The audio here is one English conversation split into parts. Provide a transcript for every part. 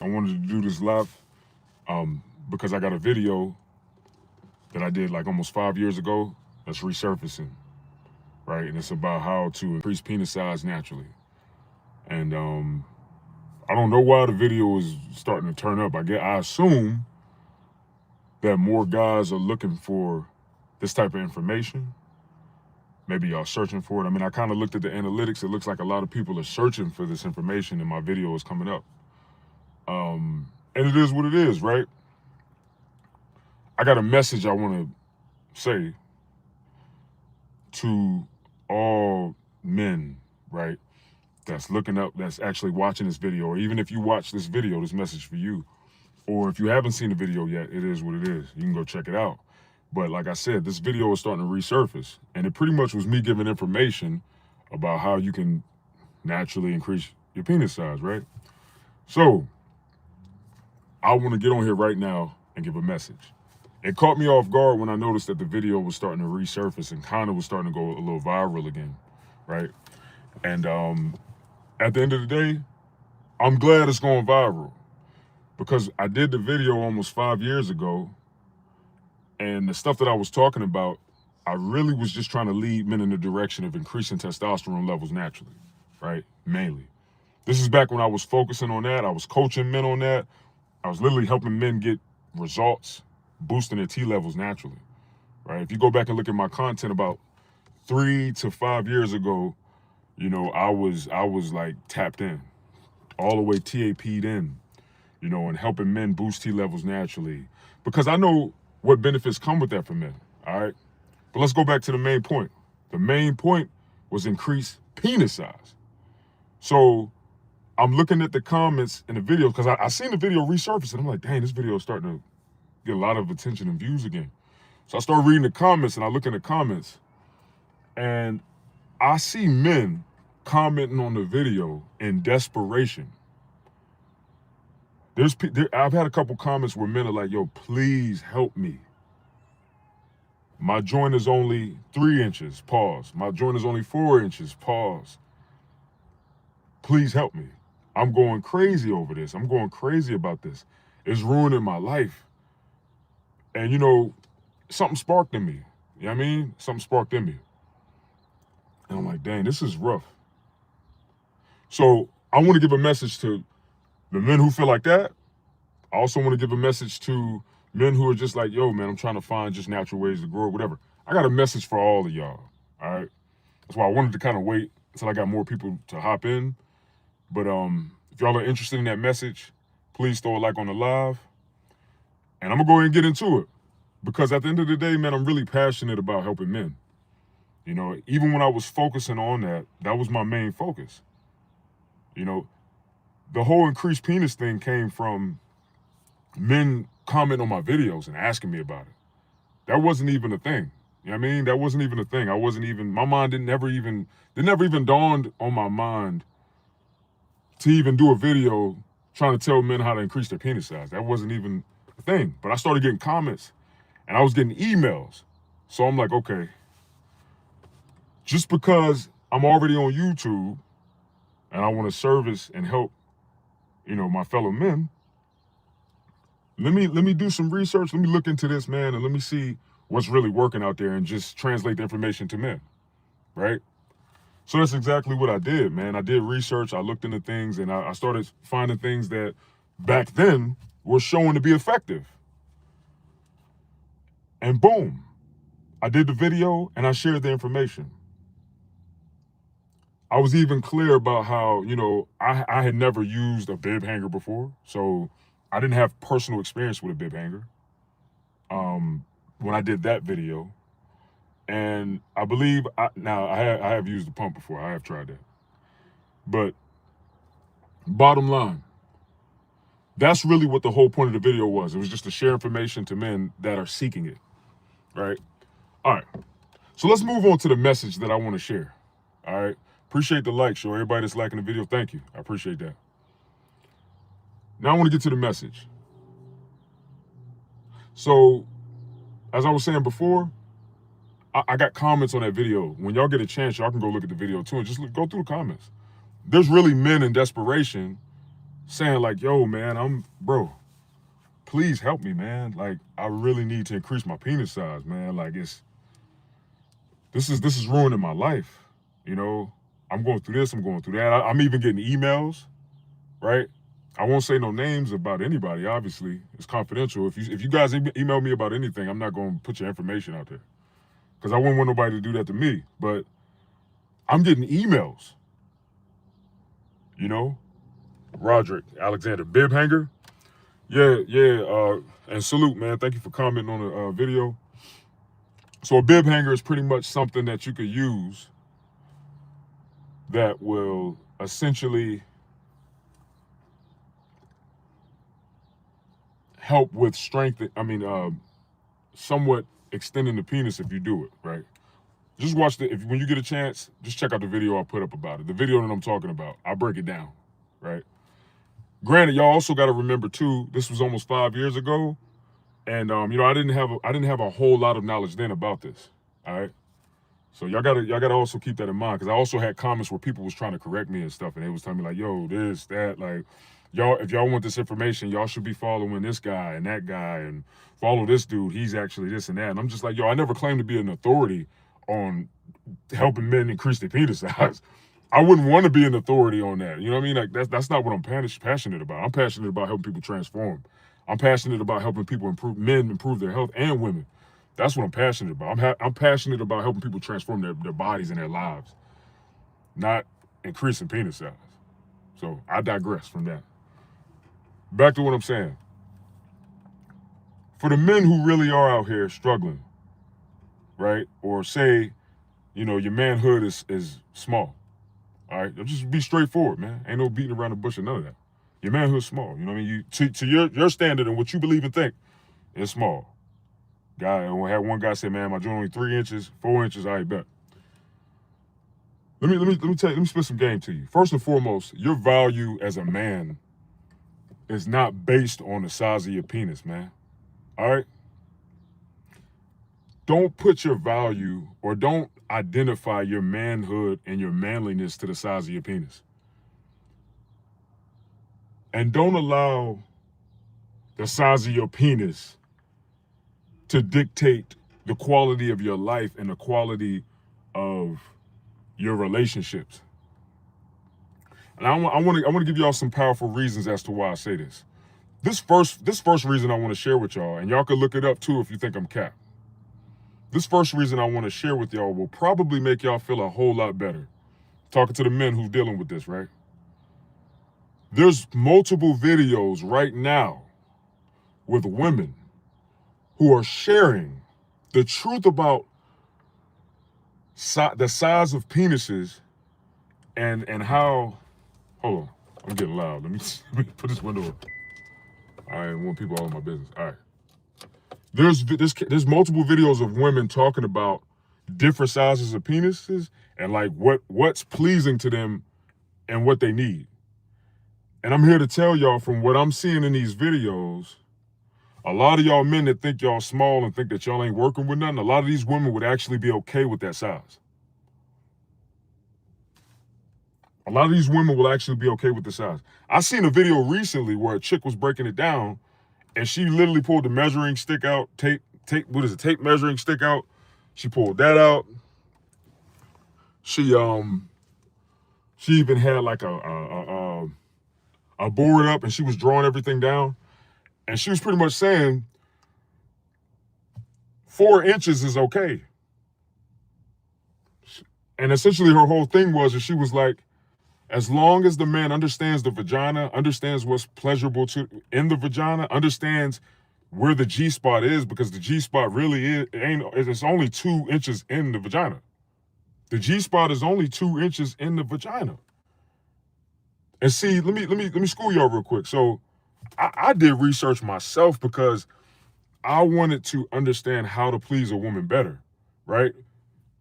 I wanted to do this live because I got a video that I did like almost 5 years ago that's resurfacing, right? And it's about how to increase penis size naturally. And I don't know why the video is starting to turn up. I assume that more guys are looking for this type of information. Maybe y'all searching for it. I mean, I kind of looked at the analytics. It looks like a lot of people are searching for this information and my video is coming up. And it is what it is, right? I got a message I want to say to all men, right? That's looking up, that's actually watching this video, or even if you watch this video, this message for you. Or if you haven't seen the video yet, it is what it is. You can go check it out. But like I said, this video is starting to resurface. And it pretty much was me giving information about how you can naturally increase your penis size, right? So I want to get on here right now and give a message. It caught me off guard when I noticed that the video was starting to resurface and kind of was starting to go a little viral again, right? And at the end of the day, I'm glad it's going viral because I did the video almost 5 years ago, and the stuff that I was talking about, I really was just trying to lead men in the direction of increasing testosterone levels naturally, right? Mainly. This is back when I was focusing on that. I was coaching men on that. I was literally helping men get results, boosting their T levels naturally, right? If you go back and look at my content about 3 to 5 years ago, you know, I was like tapped in, all the way TAP'd in, you know, and helping men boost T levels naturally. Because I know what benefits come with that for men, all right? But let's go back to the main point. The main point was increase penis size. So I'm looking at the comments in the video because I seen the video resurface and I'm like, dang, this video is starting to get a lot of attention and views again. So I start reading the comments and I look in the comments and I see men commenting on the video in desperation. I've had a couple comments where men are like, yo, please help me. My joint is only 3 inches, pause. My joint is only 4 inches, pause. Please help me. I'm going crazy over this. I'm going crazy about this. It's ruining my life. And you know, something sparked in me. You know what I mean? Something sparked in me. And I'm like, dang, this is rough. So I want to give a message to the men who feel like that. I also want to give a message to men who are just like, yo, man, I'm trying to find just natural ways to grow, whatever. I got a message for all of y'all, all right? That's why I wanted to kind of wait until I got more people to hop in. But if y'all are interested in that message, please throw a like on the live. And I'm going to go ahead and get into it. Because at the end of the day, man, I'm really passionate about helping men. You know, even when I was focusing on that, that was my main focus. You know, the whole increased penis thing came from men commenting on my videos and asking me about it. That wasn't even a thing. You know what I mean? That wasn't even a thing. My mind never even dawned on my mind to even do a video trying to tell men how to increase their penis size. That wasn't even a thing. But I started getting comments and I was getting emails. So I'm like, okay, just because I'm already on YouTube and I want to service and help, you know, my fellow men, let me do some research. Let me look into this, man, and let me see what's really working out there and just translate the information to men, right? So that's exactly what I did, man. I did research. I looked into things and I started finding things that back then were shown to be effective. And boom, I did the video and I shared the information. I was even clear about how, you know, I had never used a bib hanger before. So I didn't have personal experience with a bib hanger when I did that video. And I believe, I have used the pump before. I have tried that. But bottom line, that's really what the whole point of the video was. It was just to share information to men that are seeking it, right? All right. So let's move on to the message that I want to share, all right? Appreciate the like, show everybody that's liking the video. Thank you. I appreciate that. Now I want to get to the message. So, as I was saying before, I got comments on that video. When y'all get a chance, y'all can go look at the video too and just go through the comments. There's really men in desperation saying like, yo, man, bro, please help me, man. Like, I really need to increase my penis size, man. Like, this is ruining my life. You know, I'm going through this, I'm going through that. I'm even getting emails, right? I won't say no names about anybody, obviously. It's confidential. If you guys email me about anything, I'm not going to put your information out there because I wouldn't want nobody to do that to me. But I'm getting emails, you know? Roderick, Alexander, bib hanger. Yeah. And salute, man. Thank you for commenting on the video. So a bib hanger is pretty much something that you could use that will essentially help with strength. Somewhat extending the penis if you do it, right? Just watch when you get a chance, just check out the video I put up about it. The video that I'm talking about, I break it down, right? Granted, y'all also got to remember too, this was almost 5 years ago. And I didn't have a whole lot of knowledge then about this. All right. So y'all gotta also keep that in mind, because I also had comments where people was trying to correct me and stuff, and they was telling me like, yo, this, that, like, y'all, if y'all want this information, y'all should be following this guy and that guy and follow this dude. He's actually this and that. And I'm just like, yo, I never claimed to be an authority on helping men increase their penis size. I wouldn't want to be an authority on that. You know what I mean? Like that's not what I'm passionate about. I'm passionate about helping people transform. I'm passionate about helping people men improve their health, and women. That's what I'm passionate about. I'm passionate about helping people transform their bodies and their lives, not increasing penis size. So I digress from that. Back to what I'm saying. For the men who really are out here struggling, right? Or say, your manhood is small. All right, just be straightforward, man. Ain't no beating around the bush or none of that. Your manhood's small. You know what I mean? To your standard and what you believe and think, it's small. I had one guy say, man, my joint only 3 inches, 4 inches, I bet. Let me spit some game to you. First and foremost, your value as a man is not based on the size of your penis, man. All right? Don't put your value or don't identify your manhood and your manliness to the size of your penis. And don't allow the size of your penis to dictate the quality of your life and the quality of your relationships. And I want to give y'all some powerful reasons as to why I say this. This first reason I want to share with y'all, and y'all can look it up too if you think I'm capped. This first reason I want to share with y'all will probably make y'all feel a whole lot better. Talking to the men who's dealing with this, right? There's multiple videos right now with women who are sharing the truth about the size of penises and how. Hold on, I'm getting loud. Let me put this window up. I want people all in my business. All right. There's multiple videos of women talking about different sizes of penises and like what's pleasing to them and what they need. And I'm here to tell y'all from what I'm seeing in these videos, a lot of y'all men that think y'all small and think that y'all ain't working with nothing, a lot of these women would actually be okay with that size. A lot of these women will actually be okay with the size. I seen a video recently where a chick was breaking it down, and she literally pulled the measuring stick out, tape measuring stick out. She pulled that out. She even had like a board up, and she was drawing everything down. And she was pretty much saying 4 inches is okay. And essentially her whole thing was that she was like, as long as the man understands the vagina, understands what's pleasurable in the vagina, understands where the G-spot is, because the G-spot really it's only 2 inches in the vagina. The G-spot is only 2 inches in the vagina. And see, let me school y'all real quick. So I did research myself because I wanted to understand how to please a woman better, right?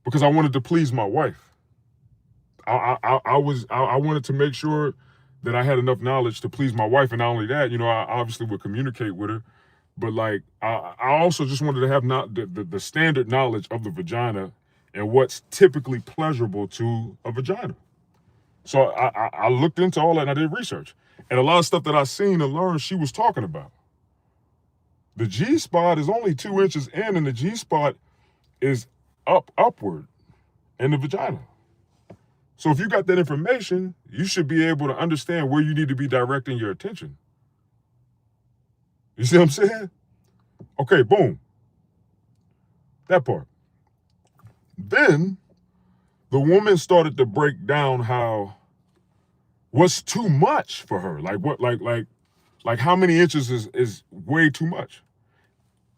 Because I wanted to please my wife. I wanted to make sure that I had enough knowledge to please my wife, and not only that, I obviously would communicate with her, but like I also just wanted to have the standard knowledge of the vagina and what's typically pleasurable to a vagina. So I looked into all that and I did research, And a lot of stuff that I seen and learned she was talking about. The G-spot is only 2 inches in, and the G-spot is upward in the vagina. So if you got that information, you should be able to understand where you need to be directing your attention. You see what I'm saying? Okay, boom. That part. Then the woman started to break down how what's too much for her. Like what, like how many inches is way too much.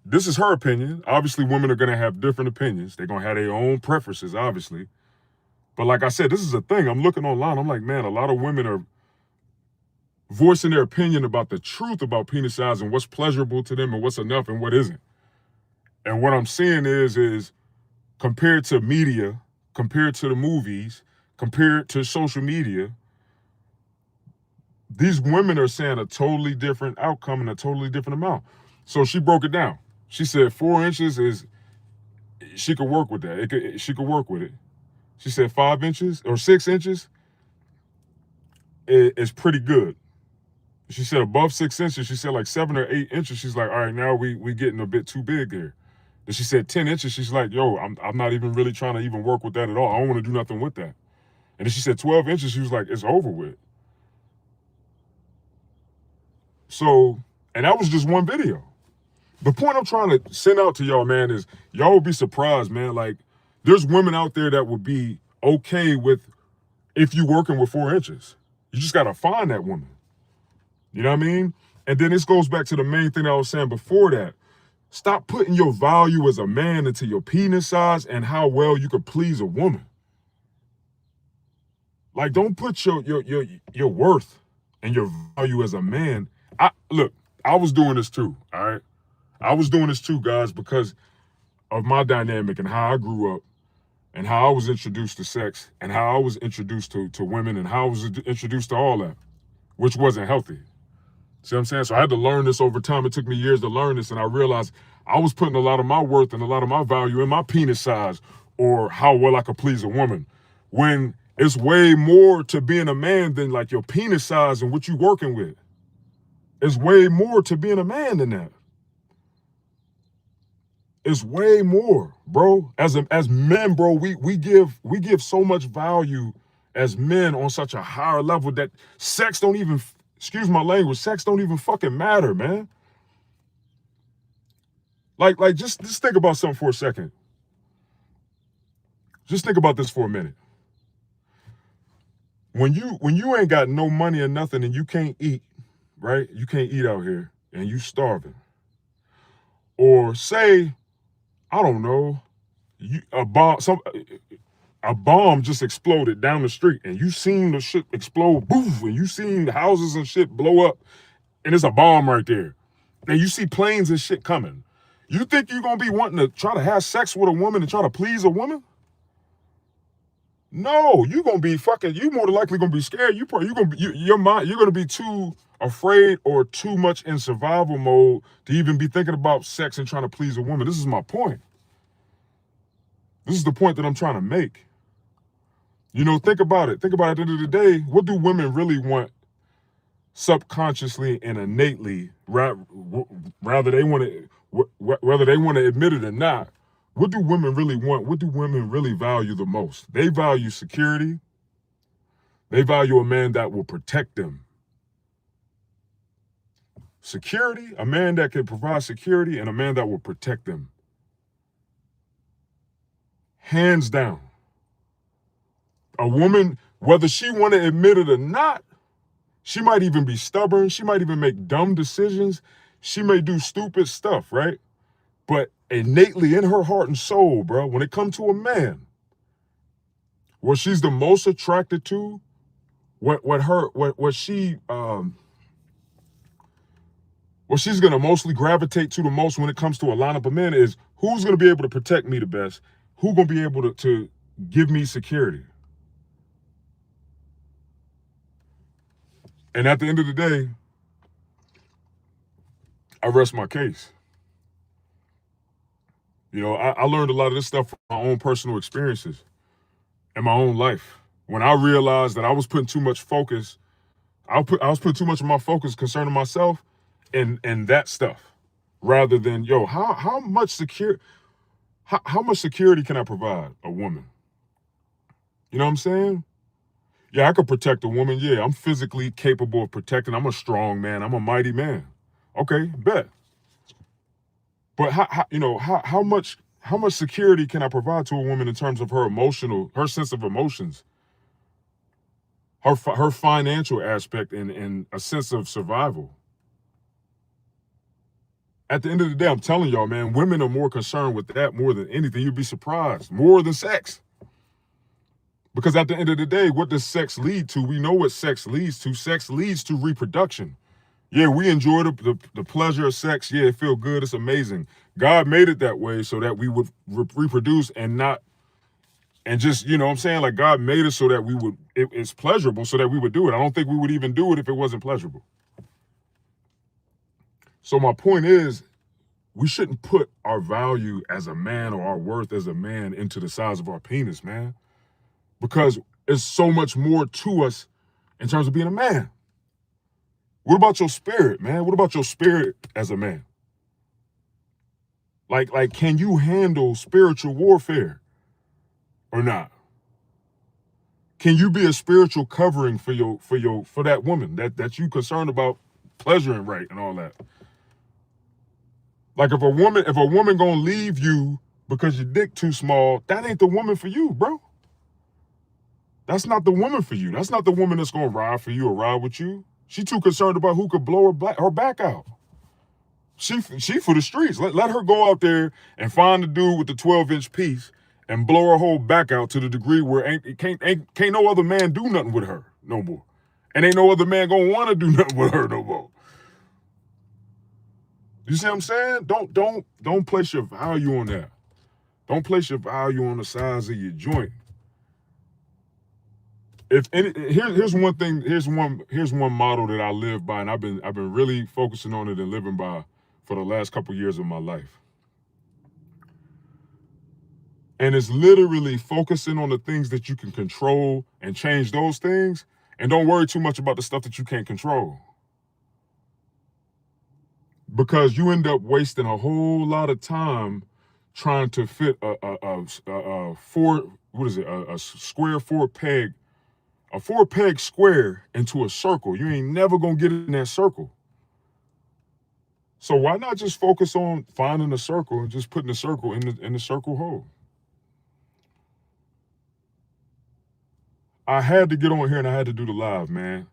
This is her opinion. Obviously, women are gonna have different opinions. They're gonna have their own preferences, obviously. But like I said, this is a thing. I'm looking online. I'm like, man, a lot of women are voicing their opinion about the truth about penis size and what's pleasurable to them and what's enough and what isn't. And what I'm seeing is compared to media, compared to the movies, compared to social media, these women are saying a totally different outcome and a totally different amount. So she broke it down. She said 4 inches is, she could work with that. She could work with it. She said 5 inches or 6 inches is pretty good. She said above 6 inches, she said like 7 or 8 inches. She's like, all right, now we getting a bit too big here. Then she said 10 inches. She's like, yo, I'm not even really trying to even work with that at all. I don't want to do nothing with that. And then she said 12 inches. She was like, it's over with. So, and that was just one video. The point I'm trying to send out to y'all, man, is y'all will be surprised, man. Like, there's women out there that would be okay with if you working with 4 inches. You just got to find that woman. You know what I mean? And then this goes back to the main thing I was saying before that. Stop putting your value as a man into your penis size and how well you could please a woman. Like, don't put your worth and your value as a man. Look, I was doing this too, all right? I was doing this too, guys, because of my dynamic and how I grew up and how I was introduced to sex and how I was introduced to women and how I was introduced to all that, which wasn't healthy. See what I'm saying? So I had to learn this over time. It took me years to learn this, and I realized I was putting a lot of my worth and a lot of my value in my penis size or how well I could please a woman, when it's way more to being a man than like your penis size and what you working with. It's way more to being a man than that. It's way more, bro. As men, bro, we give so much value as men on such a higher level that sex don't even, excuse my language, sex don't even fucking matter, man. Like just think about something for a second. Just think about this for a minute. When you ain't got no money or nothing and you can't eat, right? You can't eat out here and you starving. Or say, I don't know, a bomb just exploded down the street and you seen the shit explode, boof, and you seen the houses and shit blow up, and it's a bomb right there. And you see planes and shit coming. You think you're gonna be wanting to try to have sex with a woman and try to please a woman? No, you're gonna be fucking. You more than likely gonna be scared. You're gonna be too afraid or too much in survival mode to even be thinking about sex and trying to please a woman. This is my point. This is the point that I'm trying to make. You know, think about it. Think about it. At the end of the day, what do women really want subconsciously and innately, rather they want to, whether they want to admit it or not? What do women really want? What do women really value the most? They value security. They value a man that will protect them. Security, a man that can provide security, and a man that will protect them. Hands down. A woman, whether she want to admit it or not, she might even be stubborn. She might even make dumb decisions. She may do stupid stuff, right? But innately in her heart and soul, bro, when it comes to a man, what she's the most attracted to, what she's gonna mostly gravitate to the most when it comes to a lineup of men is who's gonna be able to protect me the best, who gonna be able to give me security. And at the end of the day, I rest my case. You know, I learned a lot of this stuff from my own personal experiences in my own life. When I realized that I was putting too much focus I was putting too much of my focus concerning myself and that stuff, rather than, yo, how much how much security can I provide a woman? You know what I'm saying? Yeah, I could protect a woman. Yeah, I'm physically capable of protecting. I'm a strong man. I'm a mighty man. Okay, bet. But how much security can I provide to a woman in terms of her sense of emotions, her financial aspect, and a sense of survival? At the end of the day, I'm telling y'all, man, women are more concerned with that more than anything. You'd be surprised. More than sex. Because at the end of the day, what does sex lead to? We know what sex leads to. Sex leads to reproduction. Yeah, we enjoy the pleasure of sex. Yeah, it feels good. It's amazing. God made it that way so that we would reproduce and not, and just, you know what I'm saying? Like, God made it so that it's pleasurable so that we would do it. I don't think we would even do it if it wasn't pleasurable. So my point is, we shouldn't put our value as a man or our worth as a man into the size of our penis, man. Because there's so much more to us in terms of being a man. What about your spirit, man? What about your spirit as a man? Like, can you handle spiritual warfare or not? Can you be a spiritual covering for that woman that you concerned about pleasuring right and all that? Like, if a woman gonna leave you because your dick too small, that ain't the woman for you, bro. That's not the woman for you. That's not the woman that's gonna ride for you or ride with you. She too concerned about who could blow her back out. She for the streets. Let her go out there and find the dude with the 12-inch piece and blow her whole back out to the degree where can't no other man do nothing with her no more. And ain't no other man gonna want to do nothing with her no more. You see what I'm saying? Don't place your value on that. Don't place your value on the size of your joint. Here's one thing, here's one model that I live by, and I've been really focusing on it and living by for the last couple years of my life. And it's literally focusing on the things that you can control and change those things, and don't worry too much about the stuff that you can't control. Because you end up wasting a whole lot of time trying to fit a four peg square into a circle. You ain't never gonna get in that circle. So why not just focus on finding a circle and just putting the circle in the circle hole? I had to get on here and I had to do the live, man.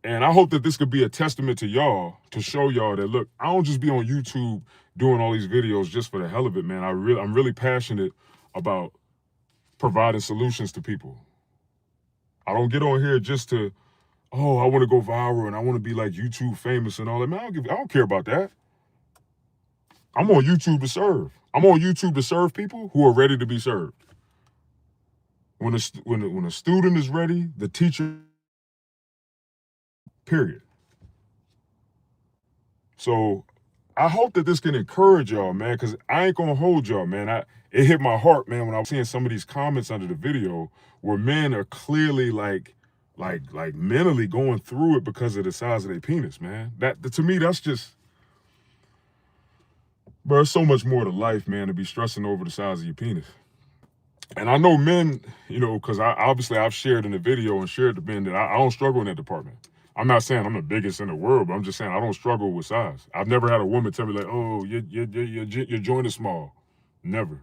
And I hope that this could be a testament to y'all, to show y'all that, look, I don't just be on YouTube doing all these videos just for the hell of it, man. I'm really passionate about providing solutions to people. I don't get on here just to, oh, I want to go viral and I want to be like YouTube famous and all that. Man, I don't care about that. I'm on YouTube to serve. I'm on YouTube to serve people who are ready to be served. When a student is ready, the teacher, period. So I hope that this can encourage y'all, man, because I ain't gonna hold y'all, man. It hit my heart, man, when I was seeing some of these comments under the video where men are clearly like mentally going through it because of the size of their penis, man. That, to me, that's just, bro, there's so much more to life, man, to be stressing over the size of your penis. And I know men, you know, because I've shared in the video and shared the men that I don't struggle in that department. I'm not saying I'm the biggest in the world, but I'm just saying I don't struggle with size. I've never had a woman tell me like, oh, your joint is small. Never.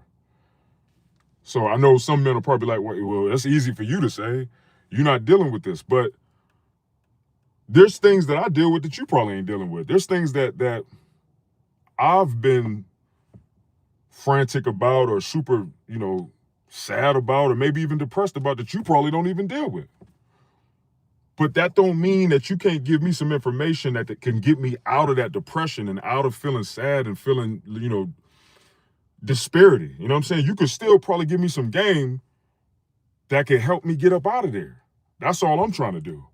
So I know some men will probably be like, well, that's easy for you to say. You're not dealing with this. But there's things that I deal with that you probably ain't dealing with. There's things that I've been frantic about or super, you know, sad about or maybe even depressed about that you probably don't even deal with. But that don't mean that you can't give me some information that can get me out of that depression and out of feeling sad and feeling, you know, disparity. You know what I'm saying? You could still probably give me some game that can help me get up out of there. That's all I'm trying to do.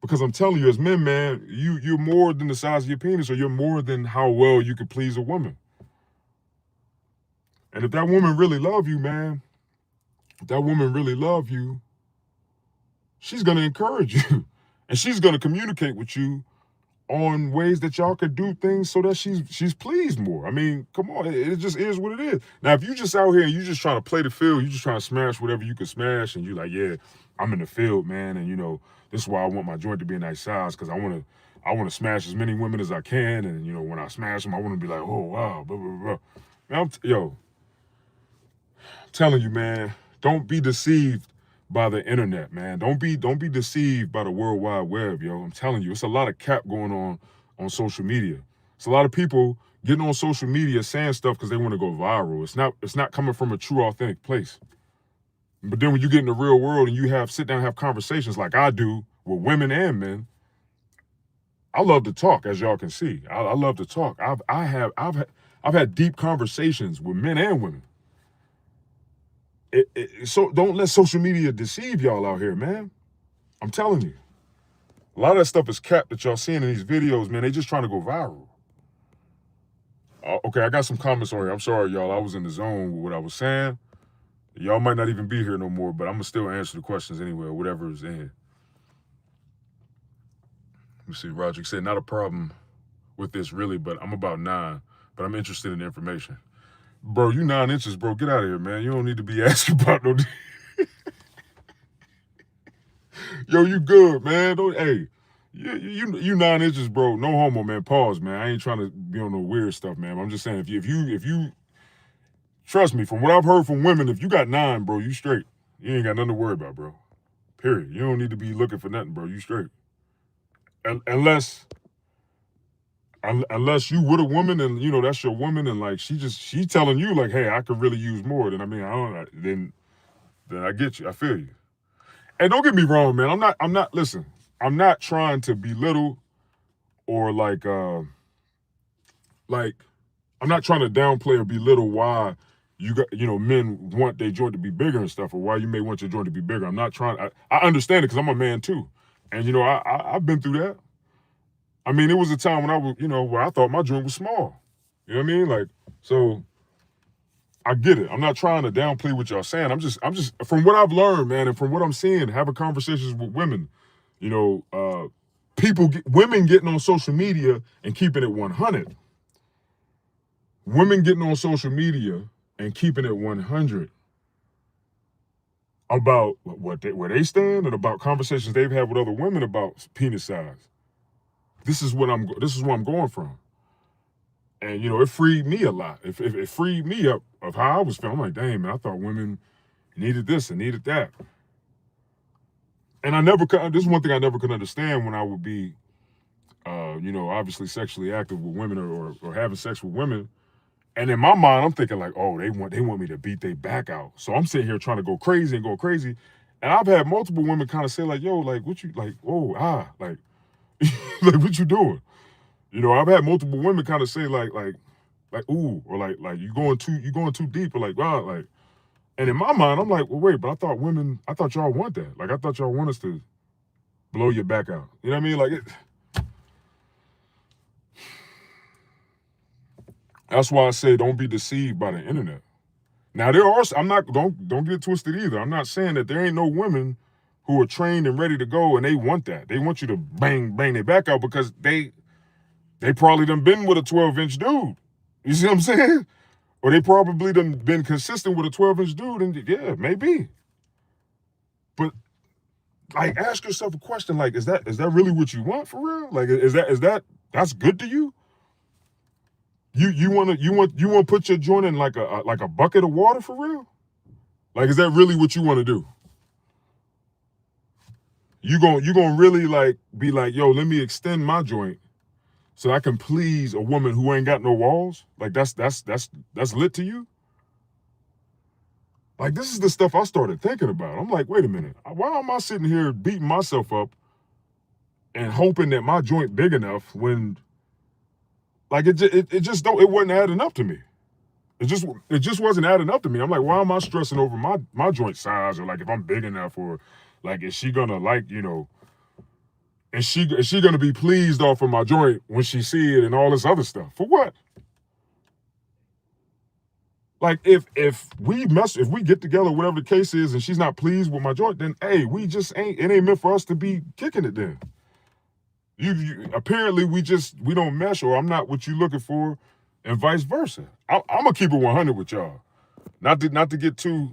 Because I'm telling you, as men, man, you're more than the size of your penis, or you're more than how well you could please a woman. And if that woman really love you, man, if that woman really love you, she's going to encourage you. And she's gonna communicate with you on ways that y'all could do things so that she's pleased more. I mean, come on, it just is what it is. Now, if you just out here and you just trying to play the field, you just trying to smash whatever you can smash, and you like, yeah, I'm in the field, man, and this is why I want my joint to be a nice size, because I want to smash as many women as I can, and when I smash them, I want to be like, oh wow, blah blah blah. Man, I'm telling you, man, don't be deceived by the internet, man. Don't be deceived by the World Wide Web, yo. I'm telling you, it's a lot of cap going on social media. It's a lot of people getting on social media saying stuff because they want to go viral. It's not coming from a true, authentic place. But then when you get in the real world and you sit down and have conversations like I do with women and men, I love to talk, as y'all can see. I love to talk. I've had deep conversations with men and women. So don't let social media deceive y'all out here, man. I'm telling you. A lot of that stuff is capped that y'all seeing in these videos, man. They just trying to go viral. Okay, I got some comments on here. I'm sorry, y'all. I was in the zone with what I was saying. Y'all might not even be here no more, but I'm going to still answer the questions anyway, or whatever is in here. Let me see. Roger said, not a problem with this, really, but I'm about 9, but I'm interested in the information. Bro, you 9 inches, bro. Get out of here, man. You don't need to be asking about no... Yo, you good, man. Hey, you 9 inches, bro. No homo, man. Pause, man. I ain't trying to be on no weird stuff, man. I'm just saying, if you trust me, from what I've heard from women, if you got 9, bro, you straight. You ain't got nothing to worry about, bro. Period. You don't need to be looking for nothing, bro. You straight. Unless you with a woman and that's your woman, and like she telling you like, hey, I could really use more. Then then I get you. I feel you. And don't get me wrong, man. Listen, I'm not trying to belittle or I'm not trying to downplay or belittle why men want their joint to be bigger and stuff, or why you may want your joint to be bigger. I'm not trying. I understand it because I'm a man too, and I've been through that. I mean, it was a time when I was, where I thought my joint was small. You know what I mean? Like, so I get it. I'm not trying to downplay what y'all saying. I'm just from what I've learned, man, and from what I'm seeing, having conversations with women, women getting on social media and keeping it 100. Women getting on social media and keeping it 100 about where they stand and about conversations they've had with other women about penis size. This is where I'm going from. And, it freed me a lot. It freed me up of how I was feeling. I'm like, dang, man, I thought women needed this and needed that. And this is one thing I never could understand when I would be, obviously sexually active with women or having sex with women. And in my mind, I'm thinking like, oh, they want me to beat their back out. So I'm sitting here trying to go crazy. And I've had multiple women kind of say like, yo, like, what you, like, oh, like, like, what you doing? I've had multiple women kind of say like, ooh, or like you going too deep, or like, wow, like, and in my mind, I'm like, well, wait, but I thought y'all want that. Like, I thought y'all want us to blow your back out. You know what I mean? Like, that's why I say don't be deceived by the internet. Now don't get it twisted either. I'm not saying that there ain't no women who are trained and ready to go and they want that. They want you to bang their back out because they probably done been with a 12-inch dude. You see what I'm saying? Or they probably done been consistent with a 12-inch dude, and yeah, maybe. But like, ask yourself a question: like, is that really what you want for real? Like, that's good to you? You want to put your joint in like a bucket of water for real? Like, is that really what you want to do? You gonna really like be like, yo, let me extend my joint so I can please a woman who ain't got no walls? Like, that's lit to you? Like, this is the stuff I started thinking about. I'm like, wait a minute, why am I sitting here beating myself up and hoping that my joint big enough when, like, it wasn't adding up to me. It just wasn't adding up to me. I'm like, why am I stressing over my joint size, or like if I'm big enough, or like, is she gonna like, is she gonna be pleased off of my joint when she see it and all this other stuff? For what? Like, if we get together, whatever the case is, and she's not pleased with my joint, then hey, it ain't meant for us to be kicking it then. You apparently we don't mesh, or I'm not what you looking for, and vice versa. I'm gonna keep it 100 with y'all. Not to get too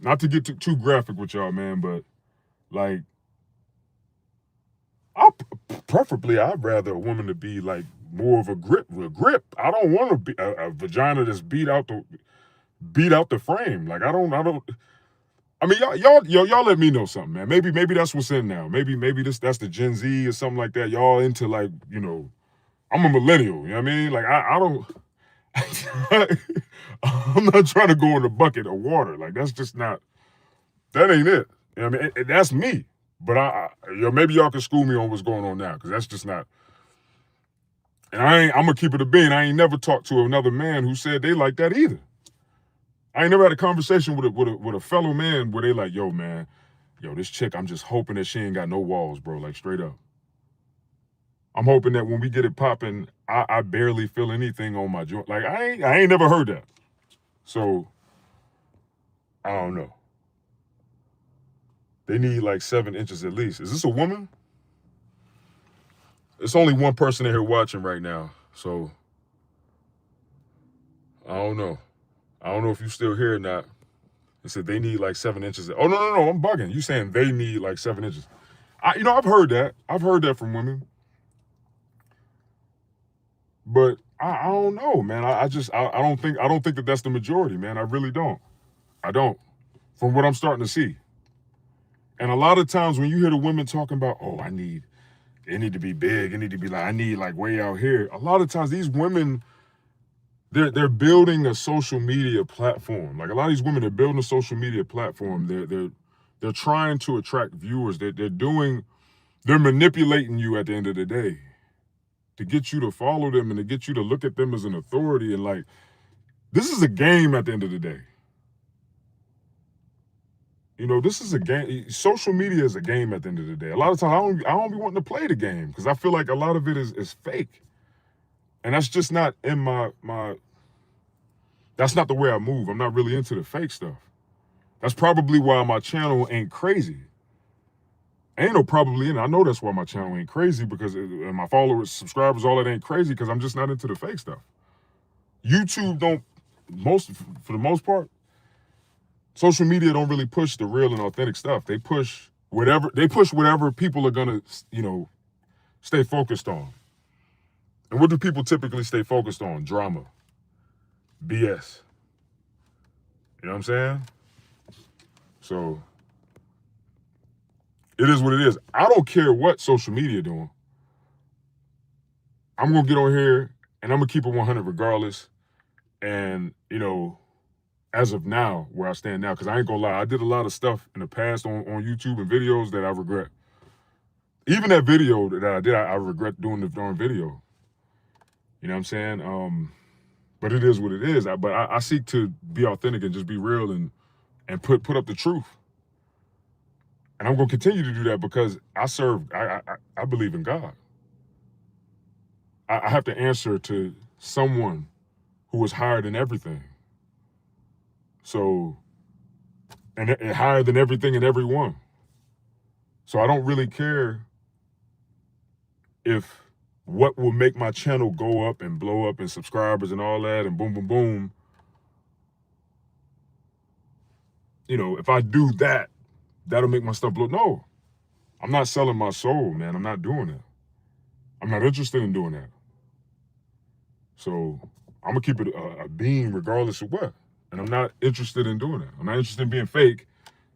too graphic with y'all, man, but like, preferably I'd rather a woman to be like more of a grip. I don't want to be a vagina that's beat out the frame. Like I don't. I mean, y'all let me know something, man. Maybe that's what's in now. Maybe that's the Gen Z or something like that. Y'all into like, I'm a millennial. You know what I mean? Like I don't. I'm not trying to go in a bucket of water. Like that's just not. That ain't it. You know what I mean? That's me. But maybe y'all can school me on what's going on now, because that's just not. And I'm gonna keep it a bean. I ain't never talked to another man who said they like that either. I ain't never had a conversation with a fellow man where they like, yo, man, this chick, I'm just hoping that she ain't got no walls, bro. Like straight up. I'm hoping that when we get it popping, I barely feel anything on my joint. Like I ain't never heard that. So I don't know. They need like 7 inches at least. Is this a woman? It's only one person in here watching right now. So I don't know. I don't know if you still here or not. They said they need like 7 inches. Oh, no, I'm bugging. You saying they need like 7 inches. I've heard that. I've heard that from women. But I don't know, man. I don't think that that's the majority, man. I really don't. I don't. From what I'm starting to see. And a lot of times when you hear the women talking about, oh, it need to be big. It need to be like, I need like way out here. A lot of times these women, they're building a social media platform. Like a lot of these women are building a social media platform. They're trying to attract viewers. They're manipulating you at the end of the day to get you to follow them and to get you to look at them as an authority. And like, this is a game at the end of the day. This is a game. Social media is a game at the end of the day. A lot of times I don't be wanting to play the game because I feel like a lot of it is fake. And that's just not in that's not the way I move. I'm not really into the fake stuff. That's probably why my channel ain't crazy. Ain't no probably in it. I know that's why my channel ain't crazy, because and my followers, subscribers, all that ain't crazy, because I'm just not into the fake stuff. YouTube for the most part, social media don't really push the real and authentic stuff. They push whatever people are gonna, stay focused on. And what do people typically stay focused on? Drama. BS. You know what I'm saying? So it is what it is. I don't care what social media doing. I'm gonna get on here and I'm gonna keep it 100 regardless. And as of now, where I stand now, because I ain't gonna lie, I did a lot of stuff in the past on YouTube and videos that I regret. Even that video that I did, I regret doing the darn video. You know what I'm saying? But it is what it is. But I seek to be authentic and just be real and put up the truth. And I'm gonna continue to do that because I believe in God. I have to answer to someone who is higher than everything. So, and higher than everything and everyone. So I don't really care if what will make my channel go up and blow up and subscribers and all that and boom, boom, boom. If I do that, that'll make my stuff blow. No, I'm not selling my soul, man. I'm not doing that. I'm not interested in doing that. So I'm gonna keep it a beam regardless of what. And I'm not interested in doing that. I'm not interested in being fake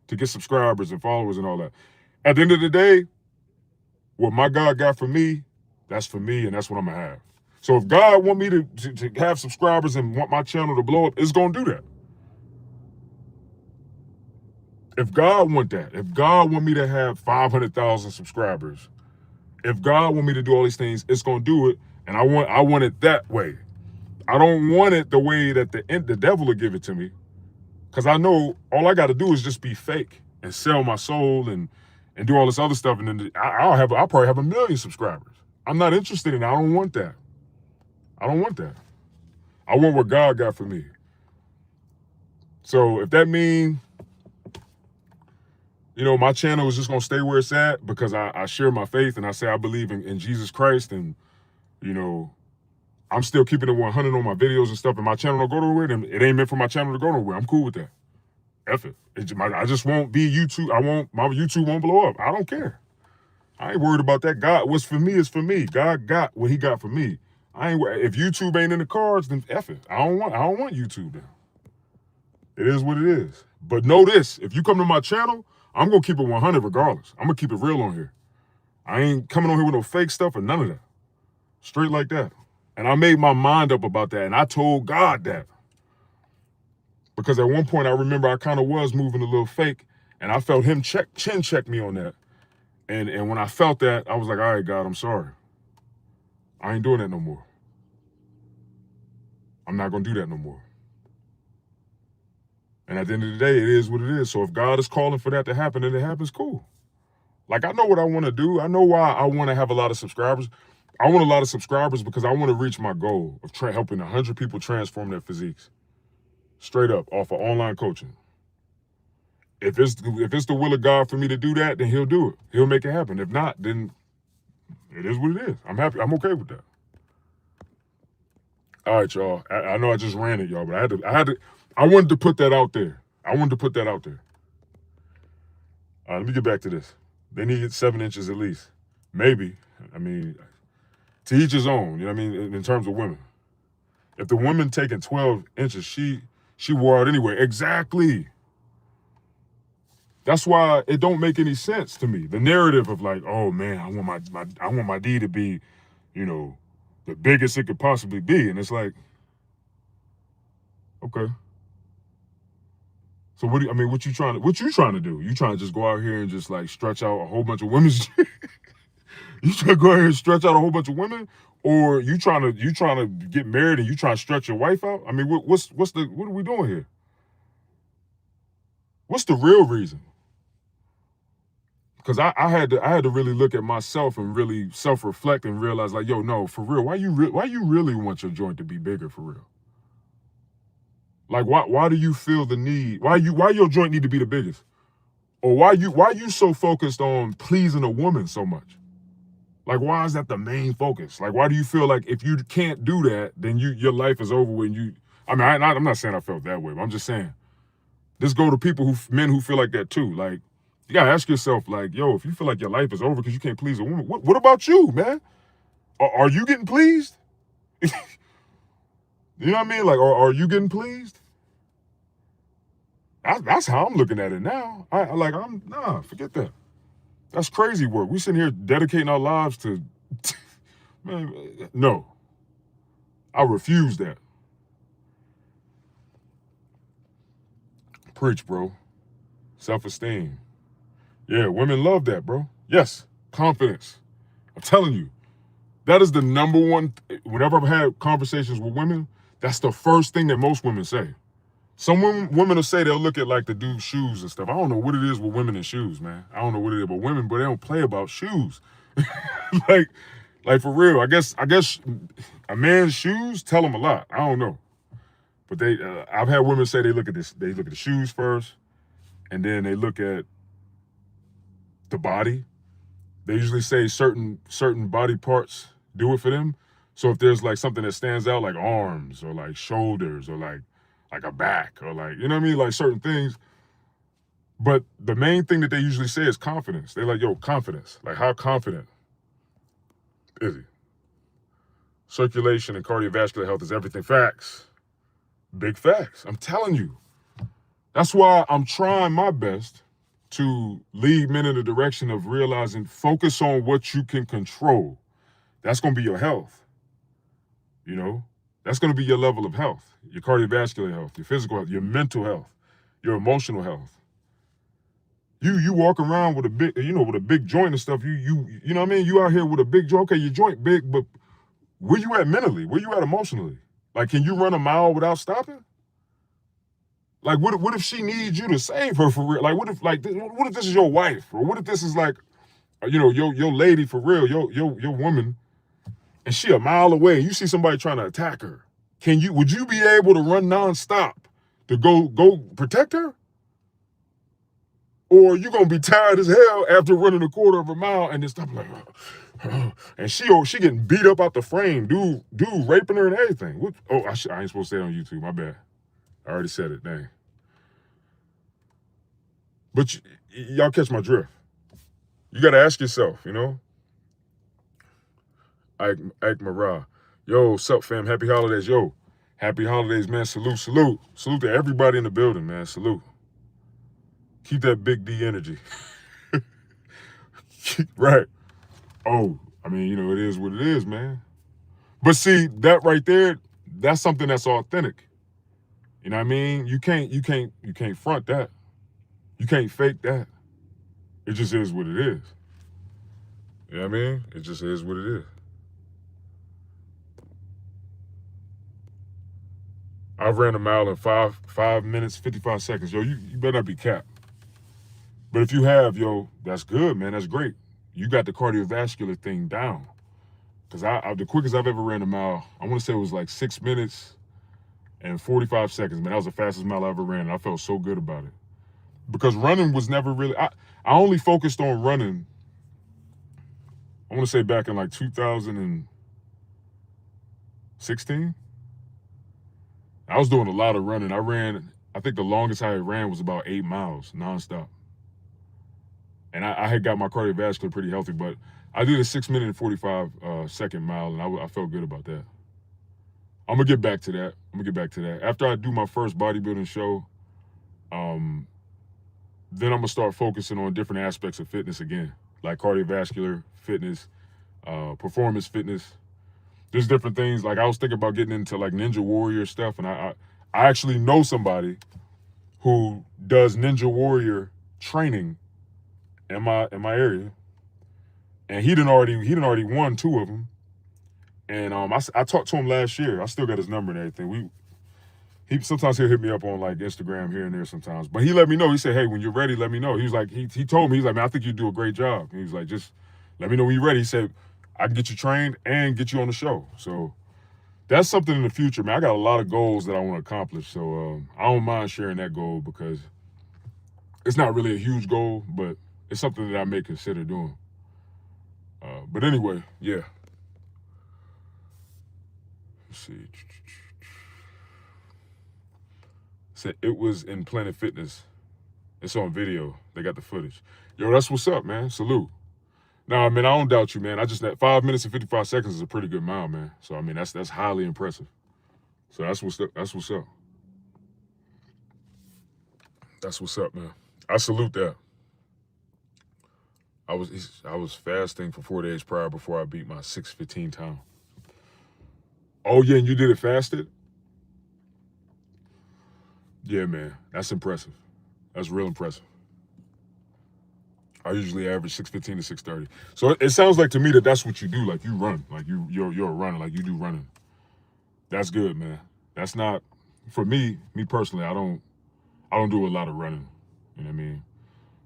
to get subscribers and followers and all that. At the end of the day, what my God got for me, that's for me, and that's what I'm gonna have. So if God want me to have subscribers and want my channel to blow up, it's gonna do that. If God want that, if God want me to have 500,000 subscribers, if God want me to do all these things, it's gonna do it. And I want it that way. I don't want it the way that the devil will give it to me. Because I know all I got to do is just be fake and sell my soul and do all this other stuff. And then I'll probably have 1 million subscribers. I'm not interested in it. I don't want that. I don't want that. I want what God got for me. So if that means You know, my channel is just gonna stay where it's at because I share my faith and I say I believe in Jesus Christ, and you know, I'm still keeping it 100 on my videos and stuff, and my channel don't go nowhere, then it ain't meant for my channel to go nowhere. I'm cool with that. F it. I just won't be YouTube. My YouTube won't blow up. I don't care. I ain't worried about that. God, what's for me is for me. God got what he got for me. If YouTube ain't in the cards, then F it. I don't want YouTube now. It is what it is. But know this, if you come to my channel, I'm gonna keep it 100 regardless. I'm gonna keep it real on here. I ain't coming on here with no fake stuff or none of that. Straight like that. And I made my mind up about that, and I told God that. Because at one point I remember I kind of was moving a little fake, and I felt him chin check me on that. And when I felt that, I was like, all right, God, I'm sorry. I ain't doing that no more. I'm not gonna do that no more. And at the end of the day, it is what it is. So if God is calling for that to happen and it happens, cool. Like, I know what I want to do. I know why I want to have a lot of subscribers. I want a lot of subscribers because I want to reach my goal of helping 100 people transform their physiques. Straight up, off of online coaching. If it's the will of God for me to do that, then he'll do it. He'll make it happen. If not, then it is what it is. I'm happy. I'm okay with that. All right, y'all. I know I just ran it, y'all, but I wanted to put that out there. I wanted to put that out there. All right, let me get back to this. They need 7 inches at least. Maybe. I mean, to each his own, you know what I mean, in terms of women. If the woman taking 12 inches, she wore out anyway. Exactly. That's why it don't make any sense to me. The narrative of like, oh man, I want my D to be, you know, the biggest it could possibly be. And it's like, okay. So what you trying to do? You trying to just go out here and just like stretch out a whole bunch of women's you trying to go out here and stretch out a whole bunch of women? Or you trying to get married and you trying to stretch your wife out? I mean, what are we doing here? What's the real reason? Because I had to really look at myself and really self-reflect and realize, like, yo, no, for real, why you really want your joint to be bigger for real? Like, why do you feel the need? Why your joint need to be the biggest? Or why you so focused on pleasing a woman so much? Like, why is that the main focus? Like, why do you feel like if you can't do that, then your life is over when you? I mean, I'm not saying I felt that way, but I'm just saying, this go to men who feel like that too. Like, you gotta ask yourself, like, yo, if you feel like your life is over because you can't please a woman, what about you, man? Are you getting pleased? You know what I mean? Like, are you getting pleased? That's how I'm looking at it now. Forget that. That's crazy work. We sitting here dedicating our lives to, man, no. I refuse that. Preach, bro. Self-esteem. Yeah, women love that, bro. Yes, confidence. I'm telling you, that is the number one. Whenever I've had conversations with women, that's the first thing that most women say. Some women will say they'll look at like the dude's shoes and stuff. I don't know what it is with women and shoes, man. I don't know what it is about women, but they don't play about shoes. like for real. I guess a man's shoes tell them a lot. I don't know, but I've had women say they look at this. They look at the shoes first, and then they look at the body. They usually say certain body parts do it for them. So if there's like something that stands out, like arms or like shoulders or like a back or like, you know what I mean? Like certain things. But the main thing that they usually say is confidence. They're like, yo, confidence. Like, how confident is he? Circulation and cardiovascular health is everything. Facts. Big facts. I'm telling you. That's why I'm trying my best to lead men in the direction of realizing, focus on what you can control. That's going to be your health. You know, that's going to be your level of health, your cardiovascular health, your physical health, your mental health, your emotional health. You walk around with a big joint and stuff. You know what I mean? You out here with a big joint. Okay, your joint big, but where you at mentally? Where you at emotionally? Like, can you run a mile without stopping? Like, what if she needs you to save her for real? Like, what if this is your wife, or what if this is like, your lady for real, your woman, and she a mile away, and you see somebody trying to attack her? Would you be able to run nonstop to go protect her? or you're gonna be tired as hell after running a quarter of a mile and then stop like, and she getting beat up out the frame, dude raping her and everything. What? Oh, I ain't supposed to say it on YouTube. My bad. I already said it. Dang. But y'all catch my drift. You got to ask yourself, you know. Ike Marah. Yo, sup, fam? Happy holidays. Yo, happy holidays, man. Salute, salute. Salute to everybody in the building, man. Salute. Keep that big D energy. Right. Oh, I mean, you know, it is what it is, man. But see, that right there, that's something that's authentic. You know what I mean? You can't front that. You can't fake that. It just is what it is. You know what I mean? It just is what it is. I've ran a mile in 5 minutes, 55 seconds. Yo, you better not be capped. But if you have, yo, that's good, man. That's great. You got the cardiovascular thing down. Because the quickest I've ever ran a mile, I want to say it was like 6 minutes and 45 seconds, man. That was the fastest mile I ever ran. And I felt so good about it. Because running was never really, I only focused on running, I want to say back in like 2016. I was doing a lot of running. I think the longest I had ran was about 8 miles nonstop. And I had got my cardiovascular pretty healthy, but I did a 6 minute and 45 second mile, and I felt good about that. I'm gonna get back to that. After I do my first bodybuilding show, then I'm gonna start focusing on different aspects of fitness again, like cardiovascular fitness, performance fitness. There's different things. Like I was thinking about getting into like Ninja Warrior stuff, and I actually know somebody who does Ninja Warrior training in my area, and he done already won 2 of them. And I talked to him last year. I still got his number and everything. Sometimes he'll hit me up on like Instagram here and there sometimes. But he let me know. He said, hey, when you're ready, let me know. He was like, he told me, he's like, man, I think you do a great job. He was like, just let me know when you're ready. He said, I can get you trained and get you on the show. So that's something in the future, man. I got a lot of goals that I want to accomplish. So I don't mind sharing that goal because it's not really a huge goal, but it's something that I may consider doing. But anyway, yeah. Let's see. Said it was in Planet Fitness. It's on video. They got the footage. Yo, that's what's up, man. Salute. Nah, man, I don't doubt you, man. That 5 minutes and 55 seconds is a pretty good mile, man. So I mean, that's highly impressive. So that's what's up. That's what's up. That's what's up, man. I salute that. I was fasting for 4 days prior before I beat my 6:15 time. Oh yeah, and you did it fasted? Yeah, man. That's impressive. That's real impressive. I usually average 6:15 to 6:30. So it sounds like to me that's what you do. Like you run, like you're a runner, like you do running. That's good, man. That's not for me personally. I don't do a lot of running. You know what I mean?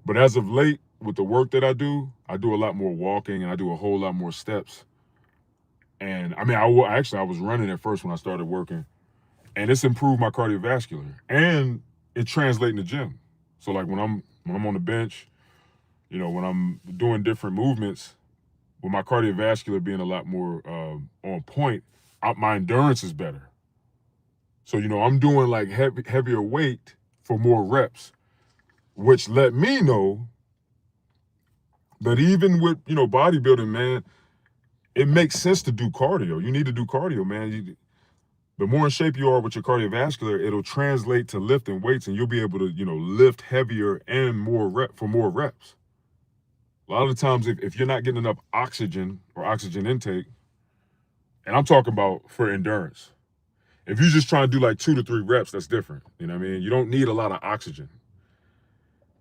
But as of late, with the work that I do a lot more walking and I do a whole lot more steps. And I mean, I was running at first when I started working, and it's improved my cardiovascular and it translates in the gym. So like when I'm on the bench, you know, when I'm doing different movements, with my cardiovascular being a lot more on point, my endurance is better. So, you know, I'm doing like heavier weight for more reps, which let me know that even with, you know, bodybuilding, man, it makes sense to do cardio. You need to do cardio, man. The more in shape you are with your cardiovascular, it'll translate to lifting weights, and you'll be able to, you know, lift heavier and more reps. A lot of the times, if you're not getting enough oxygen or oxygen intake, and I'm talking about for endurance, if you're just trying to do like 2 to 3 reps, that's different. You know what I mean? You don't need a lot of oxygen.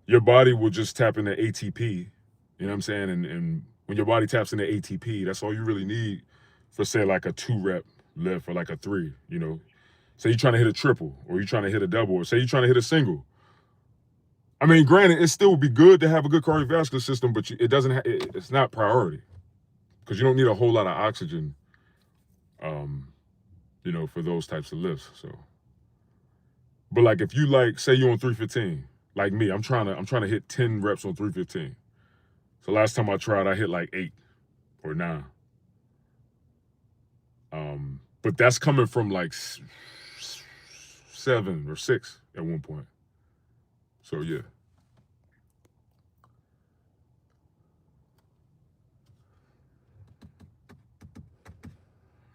Your body will just tap into ATP, you know what I'm saying? And when your body taps into ATP, that's all you really need for, say, like a 2 rep lift or like a 3, you know? Say you're trying to hit a triple, or you're trying to hit a double, or say you're trying to hit a single. I mean, granted, it still would be good to have a good cardiovascular system, but it's not priority because you don't need a whole lot of oxygen, you know, for those types of lifts. So, but like if you say you're on 315, Like me, I'm trying to hit 10 reps on 315. So last time I tried, I hit like 8 or 9. But that's coming from like 7 or 6 at one point. So yeah.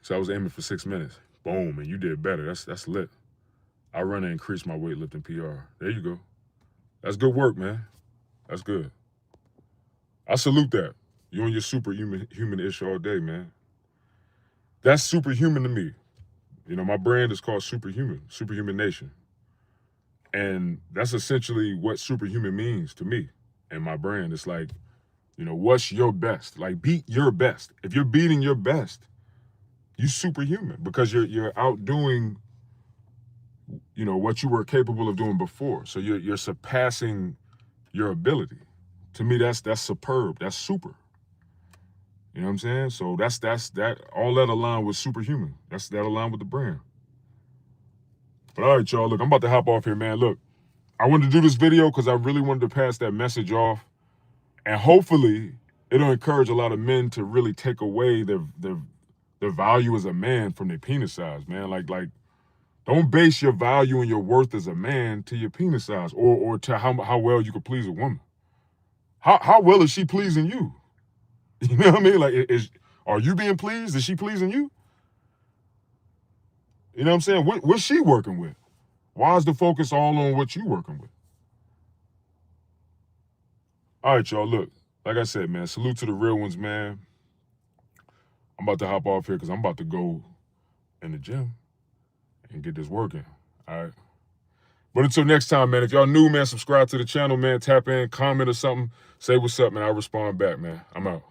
So I was aiming for 6 minutes. Boom, and you did better. That's lit. I run and increase my weightlifting PR. There you go. That's good work, man. That's good. I salute that. You on your superhuman-ish all day, man. That's superhuman to me. You know, my brand is called Superhuman Nation. And that's essentially what superhuman means to me and my brand. It's like, you know, what's your best? Like, beat your best. If you're beating your best, you superhuman because you're outdoing, you know, what you were capable of doing before. So you're surpassing your ability. To me, that's superb. That's super. You know what I'm saying? So that's that all that align with superhuman. That align with the brand. But all right, y'all, look, I'm about to hop off here, man. Look, I wanted to do this video because I really wanted to pass that message off. And hopefully it'll encourage a lot of men to really take away their value as a man from their penis size, man. Like don't base your value and your worth as a man to your penis size or to how well you could please a woman. How well is she pleasing you? You know what I mean? Like, are you being pleased? Is she pleasing you? You know what I'm saying? What's she working with? Why is the focus all on what you working with? All right, y'all, look, like I said, man, salute to the real ones, man. I'm about to hop off here because I'm about to go in the gym and get this working, all right? But until next time, man, if y'all new, man, subscribe to the channel, man, tap in, comment or something, say what's up, man. I'll respond back, man. I'm out.